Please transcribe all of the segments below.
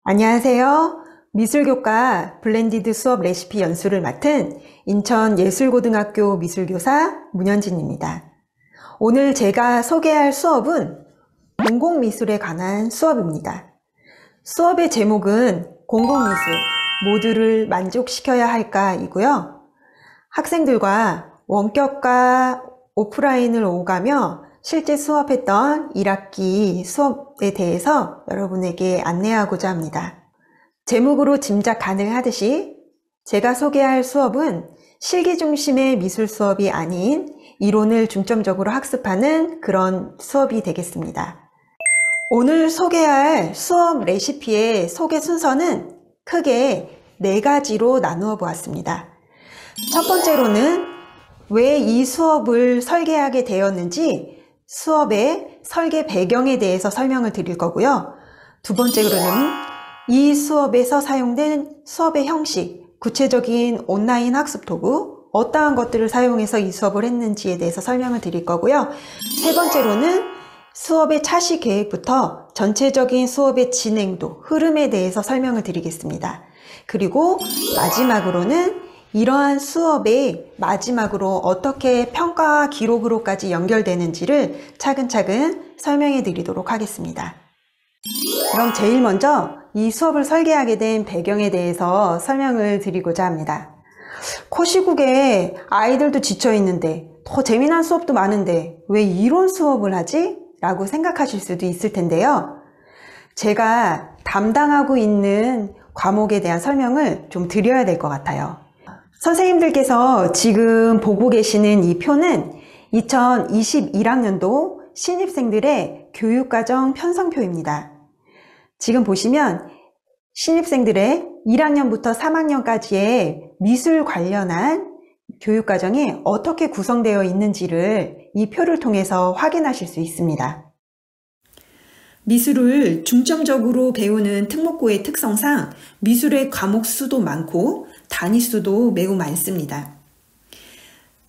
안녕하세요. 미술교과 블렌디드 수업 레시피 연수를 맡은 인천예술고등학교 미술교사 문현진입니다. 오늘 제가 소개할 수업은 공공미술에 관한 수업입니다. 수업의 제목은 공공미술, 모두를 만족시켜야 할까 이고요. 학생들과 원격과 오프라인을 오가며 실제 수업했던 1학기 수업에 대해서 여러분에게 안내하고자 합니다. 제목으로 짐작 가능하듯이 제가 소개할 수업은 실기 중심의 미술 수업이 아닌 이론을 중점적으로 학습하는 그런 수업이 되겠습니다. 오늘 소개할 수업 레시피의 소개 순서는 크게 4가지로 나누어 보았습니다. 첫 번째로는 왜 이 수업을 설계하게 되었는지 수업의 설계 배경에 대해서 설명을 드릴 거고요. 두 번째로는 이 수업에서 사용된 수업의 형식, 구체적인 온라인 학습 도구, 어떠한 것들을 사용해서 이 수업을 했는지에 대해서 설명을 드릴 거고요. 세 번째로는 수업의 차시 계획부터 전체적인 수업의 진행도, 흐름에 대해서 설명을 드리겠습니다. 그리고 마지막으로는 이러한 수업의 마지막으로 어떻게 평가와 기록으로까지 연결되는지를 차근차근 설명해 드리도록 하겠습니다. 그럼 제일 먼저 이 수업을 설계하게 된 배경에 대해서 설명을 드리고자 합니다. 코시국에 아이들도 지쳐 있는데 더 재미난 수업도 많은데 왜 이론 수업을 하지? 라고 생각하실 수도 있을 텐데요. 제가 담당하고 있는 과목에 대한 설명을 좀 드려야 될 것 같아요. 선생님들께서 지금 보고 계시는 이 표는 2021학년도 신입생들의 교육과정 편성표입니다. 지금 보시면 신입생들의 1학년부터 3학년까지의 미술 관련한 교육과정이 어떻게 구성되어 있는지를 이 표를 통해서 확인하실 수 있습니다. 미술을 중점적으로 배우는 특목고의 특성상 미술의 과목 수도 많고 단위 수도 매우 많습니다.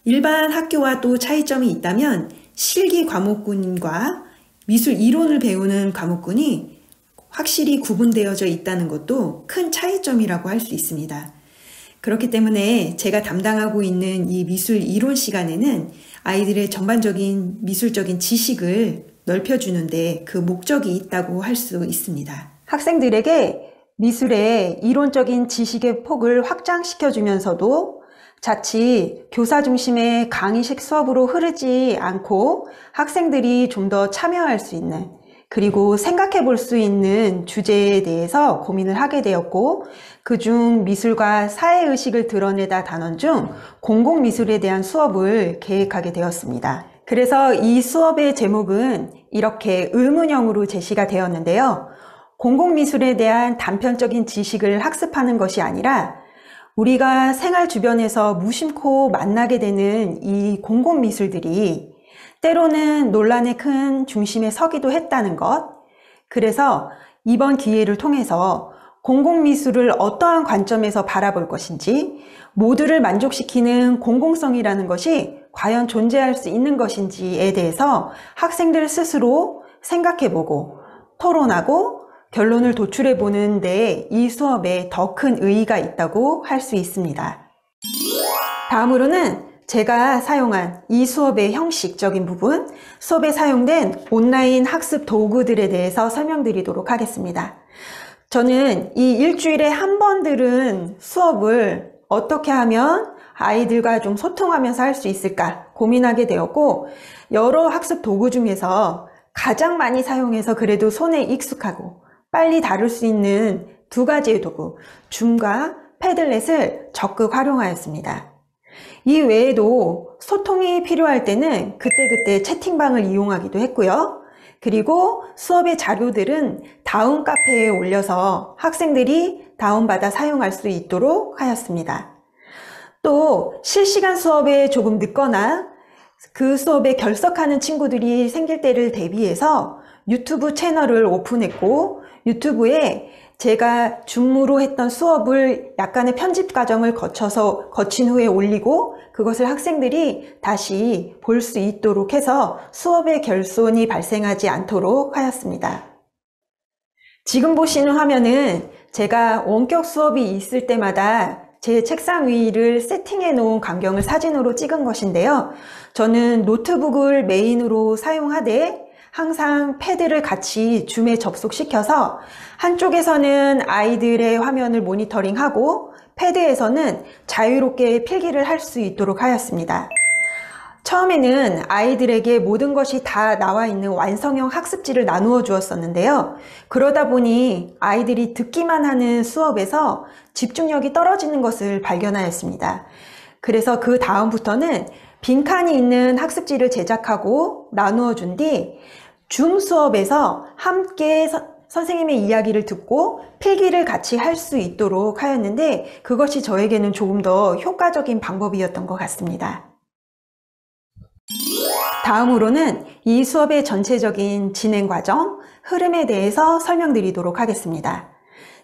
일반 학교와 또 차이점이 있다면 실기 과목군과 미술 이론을 배우는 과목군이 확실히 구분되어져 있다는 것도 큰 차이점이라고 할 수 있습니다. 그렇기 때문에 제가 담당하고 있는 이 미술 이론 시간에는 아이들의 전반적인 미술적인 지식을 넓혀주는데 그 목적이 있다고 할 수 있습니다. 학생들에게 미술의 이론적인 지식의 폭을 확장시켜주면서도 자칫 교사 중심의 강의식 수업으로 흐르지 않고 학생들이 좀 더 참여할 수 있는, 그리고 생각해 볼 수 있는 주제에 대해서 고민을 하게 되었고, 그중 미술과 사회의식을 드러내다 단원 중 공공미술에 대한 수업을 계획하게 되었습니다. 그래서 이 수업의 제목은 이렇게 의문형으로 제시가 되었는데요. 공공미술에 대한 단편적인 지식을 학습하는 것이 아니라 우리가 생활 주변에서 무심코 만나게 되는 이 공공미술들이 때로는 논란의 큰 중심에 서기도 했다는 것. 그래서 이번 기회를 통해서 공공미술을 어떠한 관점에서 바라볼 것인지, 모두를 만족시키는 공공성이라는 것이 과연 존재할 수 있는 것인지에 대해서 학생들 스스로 생각해보고 토론하고 결론을 도출해보는 데 이 수업에 더 큰 의의가 있다고 할 수 있습니다. 다음으로는 제가 사용한 이 수업의 형식적인 부분, 수업에 사용된 온라인 학습 도구들에 대해서 설명드리도록 하겠습니다. 저는 이 일주일에 한 번 들은 수업을 어떻게 하면 아이들과 좀 소통하면서 할 수 있을까 고민하게 되었고, 여러 학습 도구 중에서 가장 많이 사용해서 그래도 손에 익숙하고 빨리 다룰 수 있는 2가지의 도구, 줌과 패들렛을 적극 활용하였습니다. 이 외에도 소통이 필요할 때는 그때그때 채팅방을 이용하기도 했고요. 그리고 수업의 자료들은 다운 카페에 올려서 학생들이 다운받아 사용할 수 있도록 하였습니다. 또 실시간 수업에 조금 늦거나 그 수업에 결석하는 친구들이 생길 때를 대비해서 유튜브 채널을 오픈했고 유튜브에 제가 줌으로 했던 수업을 약간의 편집 과정을 거친 후에 올리고 그것을 학생들이 다시 볼 수 있도록 해서 수업에 결손이 발생하지 않도록 하였습니다. 지금 보시는 화면은 제가 원격 수업이 있을 때마다 제 책상 위를 세팅해 놓은 광경을 사진으로 찍은 것인데요. 저는 노트북을 메인으로 사용하되 항상 패드를 같이 줌에 접속시켜서 한쪽에서는 아이들의 화면을 모니터링하고 패드에서는 자유롭게 필기를 할 수 있도록 하였습니다. 처음에는 아이들에게 모든 것이 다 나와 있는 완성형 학습지를 나누어 주었었는데요. 그러다 보니 아이들이 듣기만 하는 수업에서 집중력이 떨어지는 것을 발견하였습니다. 그래서 그 다음부터는 빈칸이 있는 학습지를 제작하고 나누어 준 뒤 줌 수업에서 함께 선생님의 이야기를 듣고 필기를 같이 할 수 있도록 하였는데 그것이 저에게는 조금 더 효과적인 방법이었던 것 같습니다. 다음으로는 이 수업의 전체적인 진행 과정, 흐름에 대해서 설명드리도록 하겠습니다.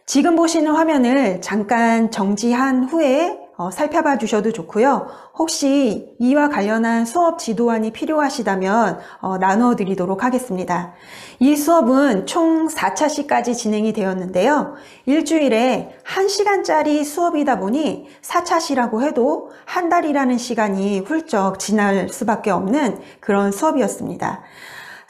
지금 보시는 화면을 잠깐 정지한 후에 살펴봐 주셔도 좋고요. 혹시 이와 관련한 수업 지도안이 필요하시다면 나누어 드리도록 하겠습니다. 이 수업은 총 4차시까지 진행이 되었는데요. 일주일에 1시간짜리 수업이다 보니 4차시라고 해도 한 달이라는 시간이 훌쩍 지날 수밖에 없는 그런 수업이었습니다.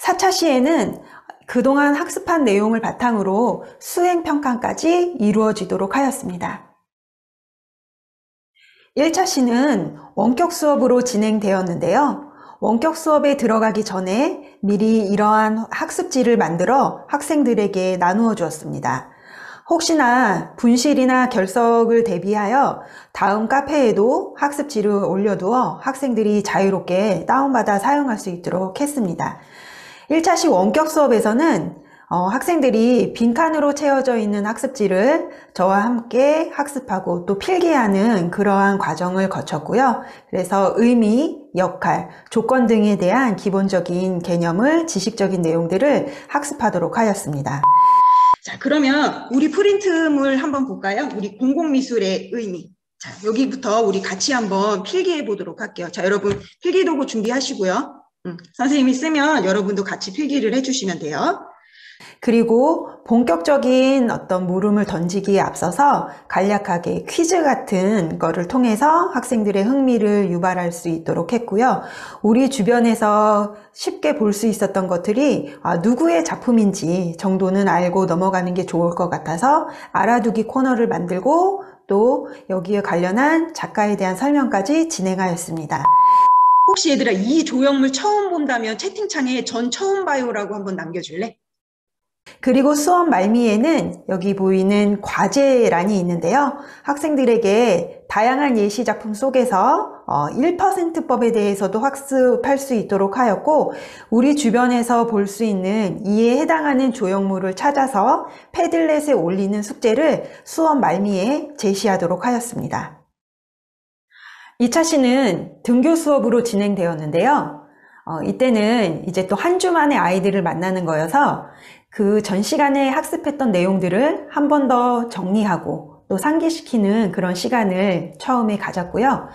4차시에는 그동안 학습한 내용을 바탕으로 수행평가까지 이루어지도록 하였습니다. 1차시는 원격 수업으로 진행되었는데요. 원격 수업에 들어가기 전에 미리 이러한 학습지를 만들어 학생들에게 나누어 주었습니다. 혹시나 분실이나 결석을 대비하여 다음 카페에도 학습지를 올려두어 학생들이 자유롭게 다운받아 사용할 수 있도록 했습니다. 1차시 원격 수업에서는 학생들이 빈칸으로 채워져 있는 학습지를 저와 함께 학습하고 또 필기하는 그러한 과정을 거쳤고요. 그래서 의미, 역할, 조건 등에 대한 기본적인 개념을, 지식적인 내용들을 학습하도록 하였습니다. 자, 그러면 우리 프린트물 한번 볼까요? 우리 공공미술의 의미. 자, 여기부터 우리 같이 한번 필기해 보도록 할게요. 자, 여러분 필기도구 준비하시고요. 선생님이 쓰면 여러분도 같이 필기를 해주시면 돼요. 그리고 본격적인 어떤 물음을 던지기에 앞서서 간략하게 퀴즈 같은 거를 통해서 학생들의 흥미를 유발할 수 있도록 했고요. 우리 주변에서 쉽게 볼 수 있었던 것들이 누구의 작품인지 정도는 알고 넘어가는 게 좋을 것 같아서 알아두기 코너를 만들고 또 여기에 관련한 작가에 대한 설명까지 진행하였습니다. 혹시 얘들아 이 조형물 처음 본다면 채팅창에 전 처음 봐요라고 한번 남겨줄래? 그리고 수업 말미에는 여기 보이는 과제란이 있는데요. 학생들에게 다양한 예시 작품 속에서 1%법에 대해서도 학습할 수 있도록 하였고 우리 주변에서 볼 수 있는 이에 해당하는 조형물을 찾아서 패들렛에 올리는 숙제를 수업 말미에 제시하도록 하였습니다. 2차 시는 등교 수업으로 진행되었는데요. 이때는 이제 또 한 주 만에 아이들을 만나는 거여서 그 전 시간에 학습했던 내용들을 한 번 더 정리하고 또 상기시키는 그런 시간을 처음에 가졌고요.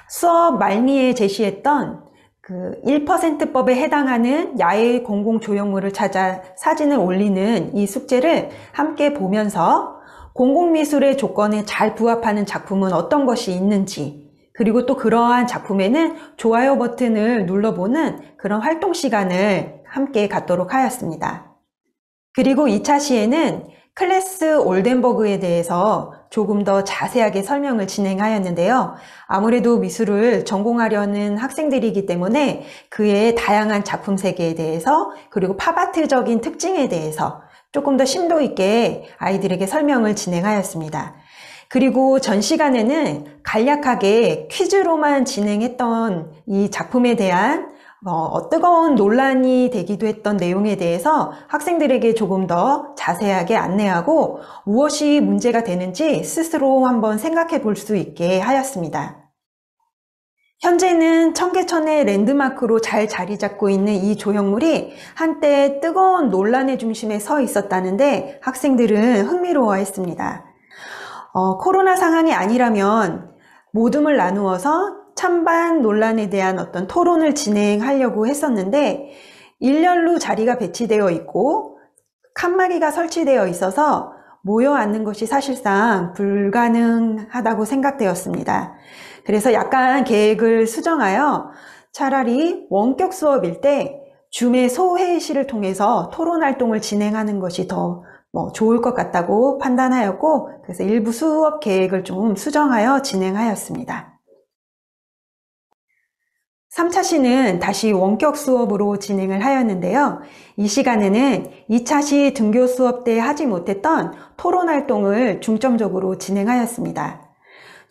수업 말미에 제시했던 그 1%법에 해당하는 야외 공공 조형물을 찾아 사진을 올리는 이 숙제를 함께 보면서 공공미술의 조건에 잘 부합하는 작품은 어떤 것이 있는지 그리고 또 그러한 작품에는 좋아요 버튼을 눌러보는 그런 활동 시간을 함께 갖도록 하였습니다. 그리고 2차 시에는 클래스 올덴버그에 대해서 조금 더 자세하게 설명을 진행하였는데요. 아무래도 미술을 전공하려는 학생들이기 때문에 그의 다양한 작품 세계에 대해서 그리고 팝아트적인 특징에 대해서 조금 더 심도 있게 아이들에게 설명을 진행하였습니다. 그리고 전 시간에는 간략하게 퀴즈로만 진행했던 이 작품에 대한 뜨거운 논란이 되기도 했던 내용에 대해서 학생들에게 조금 더 자세하게 안내하고 무엇이 문제가 되는지 스스로 한번 생각해 볼 수 있게 하였습니다. 현재는 청계천의 랜드마크로 잘 자리 잡고 있는 이 조형물이 한때 뜨거운 논란의 중심에 서 있었다는데 학생들은 흥미로워했습니다. 코로나 상황이 아니라면 모둠을 나누어서 찬반 논란에 대한 어떤 토론을 진행하려고 했었는데 일렬로 자리가 배치되어 있고 칸막이가 설치되어 있어서 모여 앉는 것이 사실상 불가능하다고 생각되었습니다. 그래서 약간 계획을 수정하여 차라리 원격 수업일 때 줌의 소회의실을 통해서 토론 활동을 진행하는 것이 더 좋을 것 같다고 판단하였고, 그래서 일부 수업 계획을 좀 수정하여 진행하였습니다. 3차 시는 다시 원격 수업으로 진행을 하였는데요. 이 시간에는 2차 시 등교 수업 때 하지 못했던 토론 활동을 중점적으로 진행하였습니다.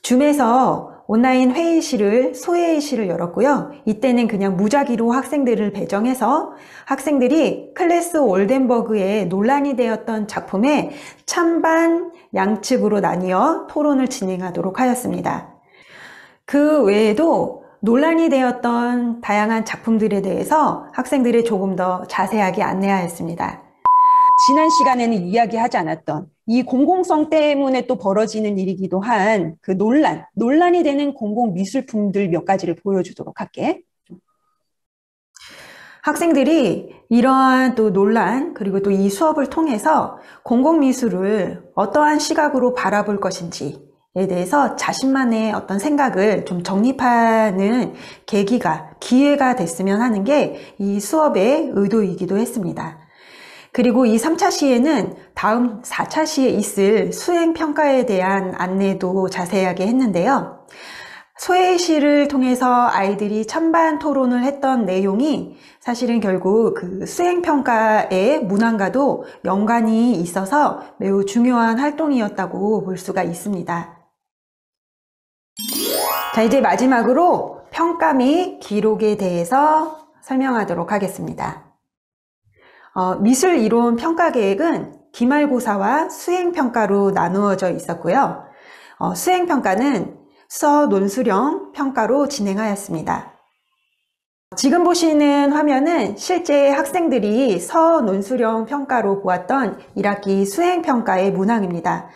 줌에서 온라인 회의실을, 소회의실을 열었고요. 이때는 그냥 무작위로 학생들을 배정해서 학생들이 클래스 올덴버그의 논란이 되었던 작품에 찬반 양측으로 나뉘어 토론을 진행하도록 하였습니다. 그 외에도 논란이 되었던 다양한 작품들에 대해서 학생들이 조금 더 자세하게 안내하였습니다. 지난 시간에는 이야기하지 않았던 이 공공성 때문에 또 벌어지는 일이기도 한 그 논란이 되는 공공미술품들 몇 가지를 보여주도록 할게. 학생들이 이러한 또 논란 그리고 또 이 수업을 통해서 공공미술을 어떠한 시각으로 바라볼 것인지 에 대해서 자신만의 어떤 생각을 좀 정립하는 기회가 됐으면 하는 게 이 수업의 의도이기도 했습니다. 그리고 이 3차 시에는 다음 4차 시에 있을 수행평가에 대한 안내도 자세하게 했는데요. 소회의실을 통해서 아이들이 찬반 토론을 했던 내용이 사실은 결국 그 수행평가의 문항과도 연관이 있어서 매우 중요한 활동이었다고 볼 수가 있습니다. 자, 이제 마지막으로 평가 및 기록에 대해서 설명하도록 하겠습니다. 미술 이론 평가 계획은 기말고사와 수행평가로 나누어져 있었고요. 수행평가는 논수령 평가로 진행하였습니다. 지금 보시는 화면은 실제 학생들이 논수령 평가로 보았던 1학기 수행평가의 문항입니다.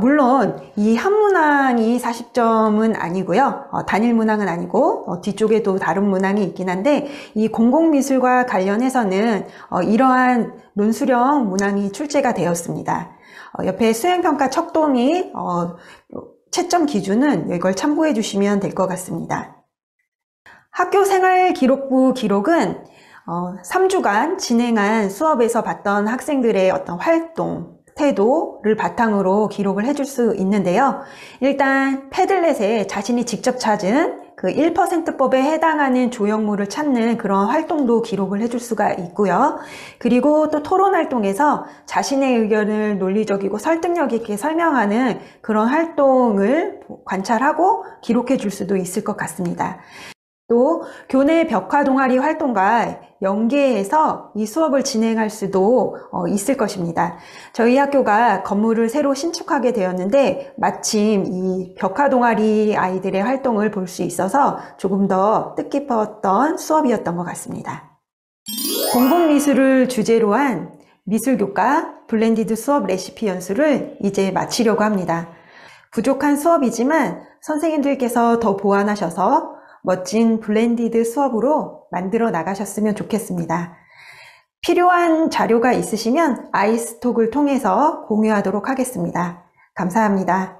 물론 이 한 문항이 40점은 아니고요. 단일 문항은 아니고 뒤쪽에도 다른 문항이 있긴 한데 이 공공미술과 관련해서는 이러한 논수령 문항이 출제가 되었습니다. 옆에 수행평가 척도 및 채점 기준은 이걸 참고해 주시면 될 것 같습니다. 학교생활기록부 기록은 3주간 진행한 수업에서 봤던 학생들의 어떤 활동, 태도를 바탕으로 기록을 해줄 수 있는데요. 일단 패들렛에 자신이 직접 찾은 그 1%법에 해당하는 조형물을 찾는 그런 활동도 기록을 해줄 수가 있고요. 그리고 또 토론 활동에서 자신의 의견을 논리적이고 설득력 있게 설명하는 그런 활동을 관찰하고 기록해 줄 수도 있을 것 같습니다. 또 교내 벽화 동아리 활동과 연계해서 이 수업을 진행할 수도 있을 것입니다. 저희 학교가 건물을 새로 신축하게 되었는데 마침 이 벽화 동아리 아이들의 활동을 볼 수 있어서 조금 더 뜻깊었던 수업이었던 것 같습니다. 공공미술을 주제로 한 미술교과 블렌디드 수업 레시피 연수를 이제 마치려고 합니다. 부족한 수업이지만 선생님들께서 더 보완하셔서 멋진 블렌디드 수업으로 만들어 나가셨으면 좋겠습니다. 필요한 자료가 있으시면 아이스톡을 통해서 공유하도록 하겠습니다. 감사합니다.